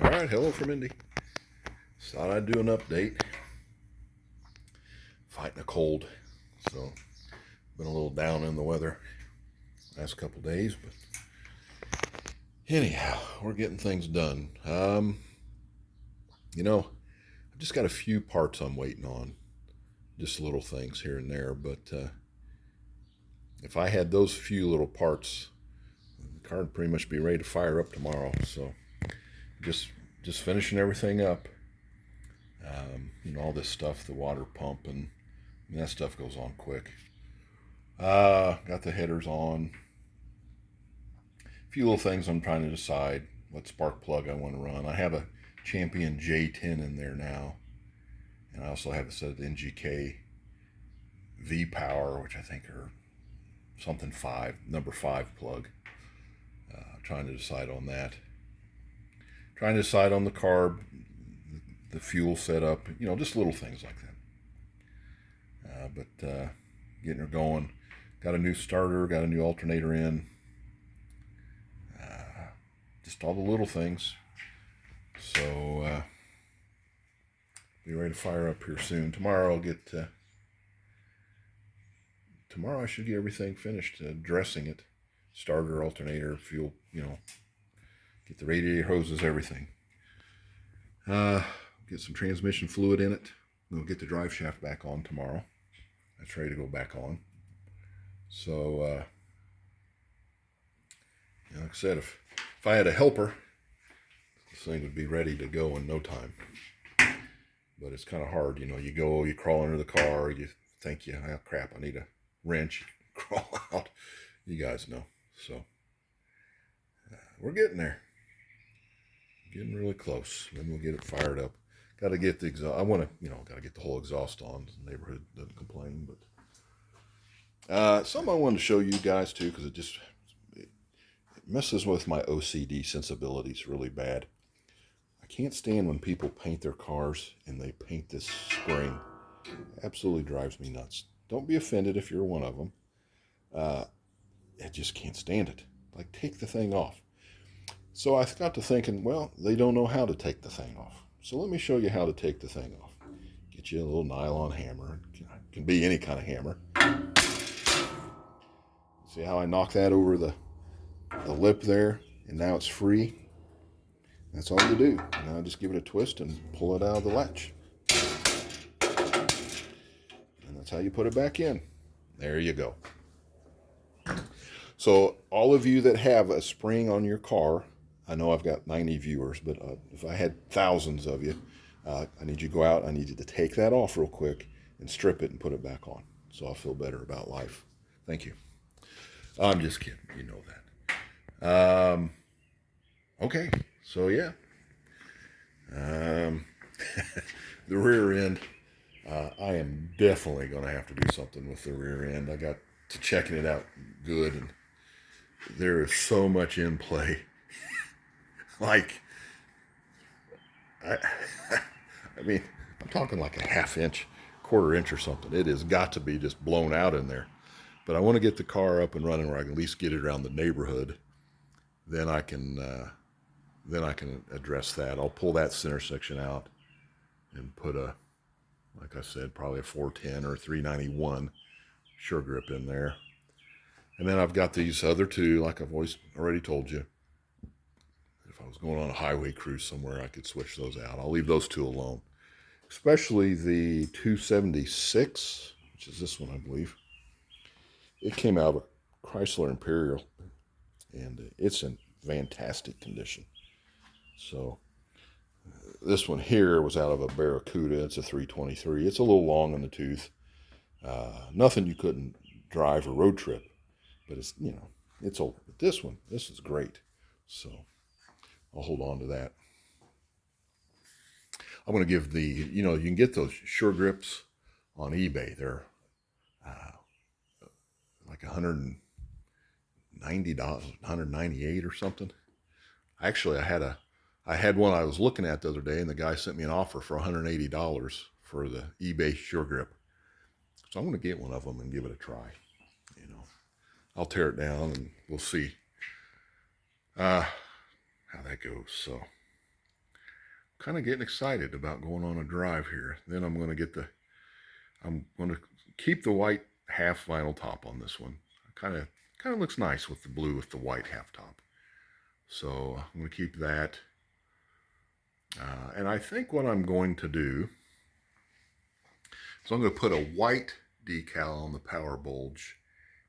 All right, hello from Indy. Thought I'd do an update. Fighting a cold, so been a little down in the weather last couple days, but anyhow, we're getting things done. I've just got a few parts I'm waiting on, just little things here and there. But if I had those few little parts, the car would pretty much be ready to fire up tomorrow. So just just finishing everything up. All this stuff, the water pump and that stuff goes on quick. Got the headers on. A few little things I'm trying to decide what spark plug I want to run. I have a Champion J10 in there now, and I also have a set of NGK V Power, which I think are something number 5 plug. Trying to decide on that. Trying to decide on the carb, the fuel setup, just little things like that. But getting her going. Got a new starter, got a new alternator in. Just all the little things. So be ready to fire up here soon. Tomorrow I should get everything finished, dressing it, starter, alternator, fuel, get the radiator hoses, everything. Get some transmission fluid in it. We'll get the drive shaft back on tomorrow. That's ready to go back on. So, like I said, if I had a helper, this thing would be ready to go in no time. But it's kind of hard, you crawl under the car, you think, oh crap, I need a wrench, crawl out. You guys know. So, we're getting there. Getting really close. Then we'll get it fired up. Got to get the exhaust. I want to, got to get the whole exhaust on. The neighborhood doesn't complain, but something I wanted to show you guys too, because it messes with my OCD sensibilities really bad. I can't stand when people paint their cars and they paint this spring. It absolutely drives me nuts. Don't be offended if you're one of them. I just can't stand it. Like, take the thing off. So I got to thinking, well, they don't know how to take the thing off. So let me show you how to take the thing off. Get you a little nylon hammer. It can be any kind of hammer. See how I knock that over the lip there? And now it's free. That's all you do. Now just give it a twist and pull it out of the latch. And that's how you put it back in. There you go. So all of you that have a spring on your car, I know I've got 90 viewers, but if I had thousands of you, I need you to go out. I need you to take that off real quick and strip it and put it back on. So I'll feel better about life. Thank you. I'm just kidding. You know that. Okay. So yeah. The rear end. I am definitely going to have to do something with the rear end. I got to checking it out good, and there is so much in play. Like, I mean, I'm talking like a half inch, quarter inch or something. It has got to be just blown out in there. But I want to get the car up and running where I can at least get it around the neighborhood. Then I can address that. I'll pull that center section out and put like I said, probably a 410 or a 391 sure grip in there. And then I've got these other two, like I've already told you. If I was going on a highway cruise somewhere, I could switch those out. I'll leave those two alone. Especially the 276, which is this one, I believe. It came out of a Chrysler Imperial, and it's in fantastic condition. So this one here was out of a Barracuda. It's a 323. It's a little long in the tooth. Nothing you couldn't drive or road trip, but it's old. But this is great. So I'll hold on to that. I'm going to give you can get those Sure Grips on eBay. They're like $190, $198 or something. Actually, I had one I was looking at the other day, and the guy sent me an offer for $180 for the eBay Sure Grip. So I'm going to get one of them and give it a try. I'll tear it down and we'll see how that goes. So kind of getting excited about going on a drive here. Then I'm going to keep the white half vinyl top on this one. Kind of looks nice with the blue with the white half top. So I'm going to keep that. And I think what I'm going to do is I'm going to put a white decal on the power bulge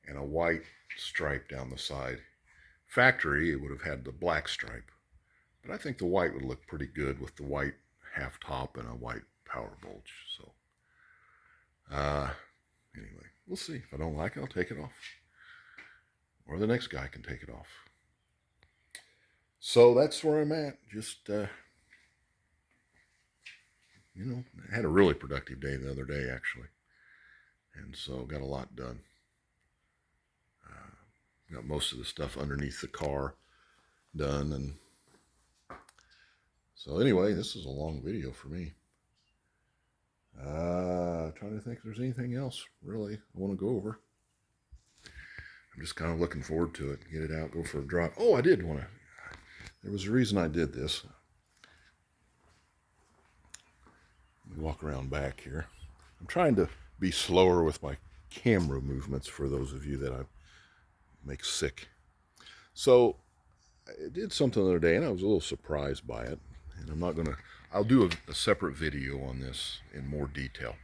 and a white stripe down the side. Factory, it would have had the black stripe, but I think the white would look pretty good with the white half top and a white power bulge. So anyway, we'll see. If I don't like it, I'll take it off, or the next guy can take it off. So that's where I'm at. Just you know, I had a really productive day the other day, actually, and so got a lot done. Got most of the stuff underneath the car done, and so anyway, this is a long video for me. Trying to think if there's anything else really I want to go over. I'm just kind of looking forward to it. Get it out, go for a drive. Oh, I did want to. There was a reason I did this. Let me walk around back here. I'm trying to be slower with my camera movements for those of you that I make sick. So I did something the other day and I was a little surprised by it, and I'll do a separate video on this in more detail.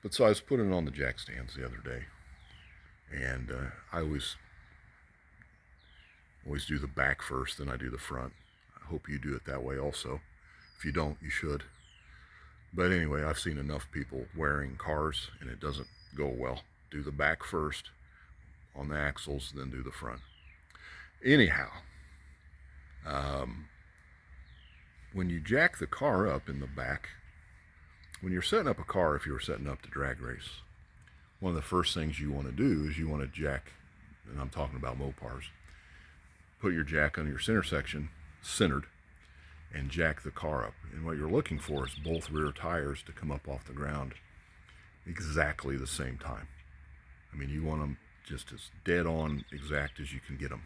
But so I was putting it on the jack stands the other day, and I always do the back first, then I do the front. I hope you do it that way also. If you don't, you should. But anyway, I've seen enough people wearing cars and it doesn't go well. Do the back first on the axles, then do the front. Anyhow, when you jack the car up in the back, when you're setting up a car, if you were setting up the drag race, one of the first things you want to do is you want to jack, and I'm talking about Mopars, put your jack on your center section, centered, and jack the car up. And what you're looking for is both rear tires to come up off the ground exactly the same time. I mean, you want them just as dead on exact as you can get them.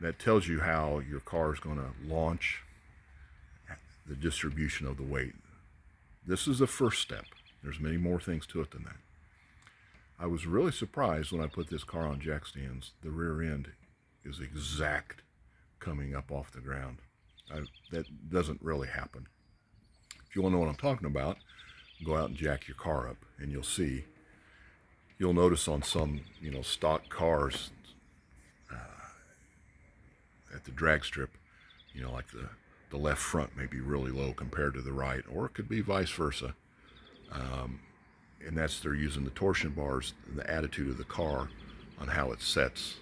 That tells you how your car is going to launch the distribution of the weight. This is the first step. There's many more things to it than that. I was really surprised when I put this car on jack stands. The rear end is exact coming up off the ground. That doesn't really happen. If you want to know what I'm talking about, go out and jack your car up and you'll see. You'll notice on some, stock cars at the drag strip, like the left front may be really low compared to the right, or it could be vice versa. And that's they're using the torsion bars and the attitude of the car on how it sets.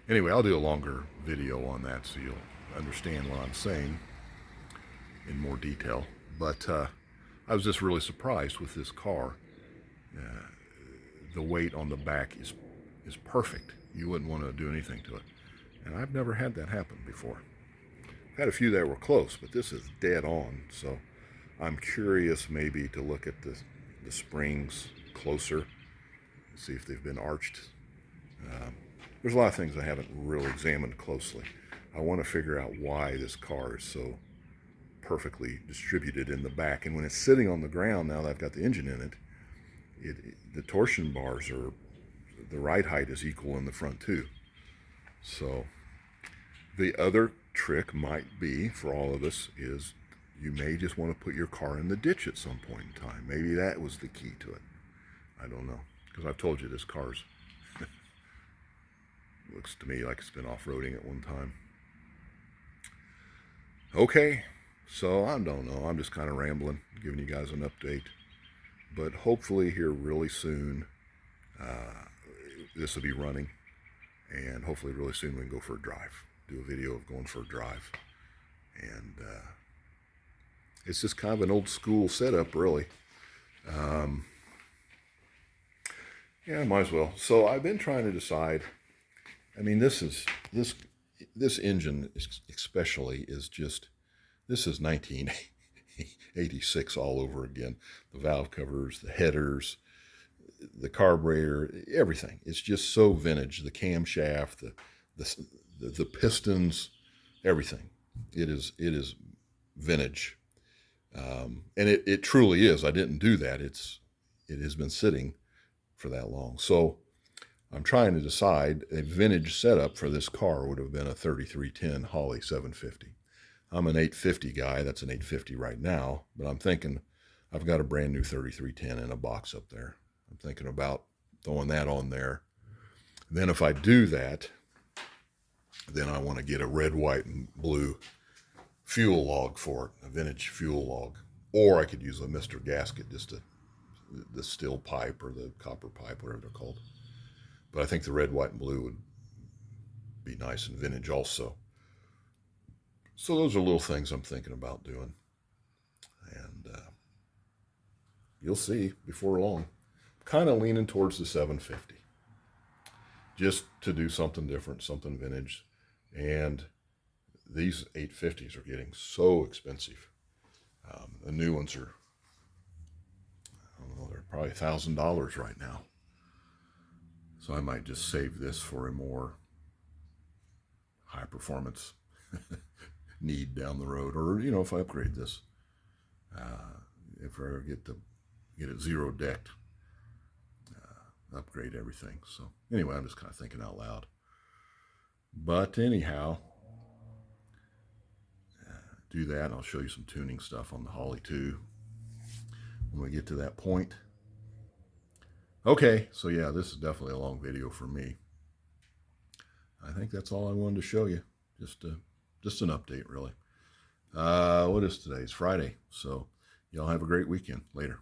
Anyway, I'll do a longer video on that so you'll understand what I'm saying in more detail. But I was just really surprised with this car. The weight on the back is perfect. You wouldn't want to do anything to it. And I've never had that happen before. I've had a few that were close, but this is dead on. So I'm curious maybe to look at the springs closer, see if they've been arched. There's a lot of things I haven't really examined closely. I want to figure out why this car is so perfectly distributed in the back. And when it's sitting on the ground, now that I've got the engine in it, the torsion bars are, the ride height is equal in the front too. So the other trick might be for all of us is you may just want to put your car in the ditch at some point in time. Maybe that was the key to it. I don't know, because I've told you this car's looks to me like it's been off-roading at one time. Okay, so I don't know. I'm just kind of rambling, giving you guys an update. But hopefully here really soon, this will be running. And hopefully really soon we can go for a drive. Do a video of going for a drive. And it's just kind of an old school setup, really. Yeah, might as well. So I've been trying to decide. I mean, this engine especially is just, this is 1986 all over again. The valve covers, the headers, the carburetor, everything. It's just so vintage. The camshaft, the pistons, everything. It is vintage. And it truly is. I didn't do that. It has been sitting for that long. So I'm trying to decide. A vintage setup for this car would have been a 3310 Holley 750. I'm an 850 guy. That's an 850 right now. But I'm thinking I've got a brand new 3310 in a box up there. I'm thinking about throwing that on there. Then if I do that, then I want to get a red, white, and blue fuel log for it, a vintage fuel log. Or I could use a Mr. Gasket, just the steel pipe or the copper pipe, whatever they're called. But I think the red, white, and blue would be nice and vintage also. So those are little things I'm thinking about doing. And you'll see before long. I'm kind of leaning towards the 750. Just to do something different, something vintage. And these 850s are getting so expensive. The new ones are, I don't know, they're probably $1,000 right now. So I might just save this for a more high performance need down the road. Or, you know, if I upgrade this, if I ever get it zero decked, upgrade everything. So anyway, I'm just kind of thinking out loud. But anyhow, do that, and I'll show you some tuning stuff on the Holley too when we get to that point. Okay, so yeah, this is definitely a long video for me. I think that's all I wanted to show you. Just an update, really. What is today? It's Friday, so y'all have a great weekend. Later.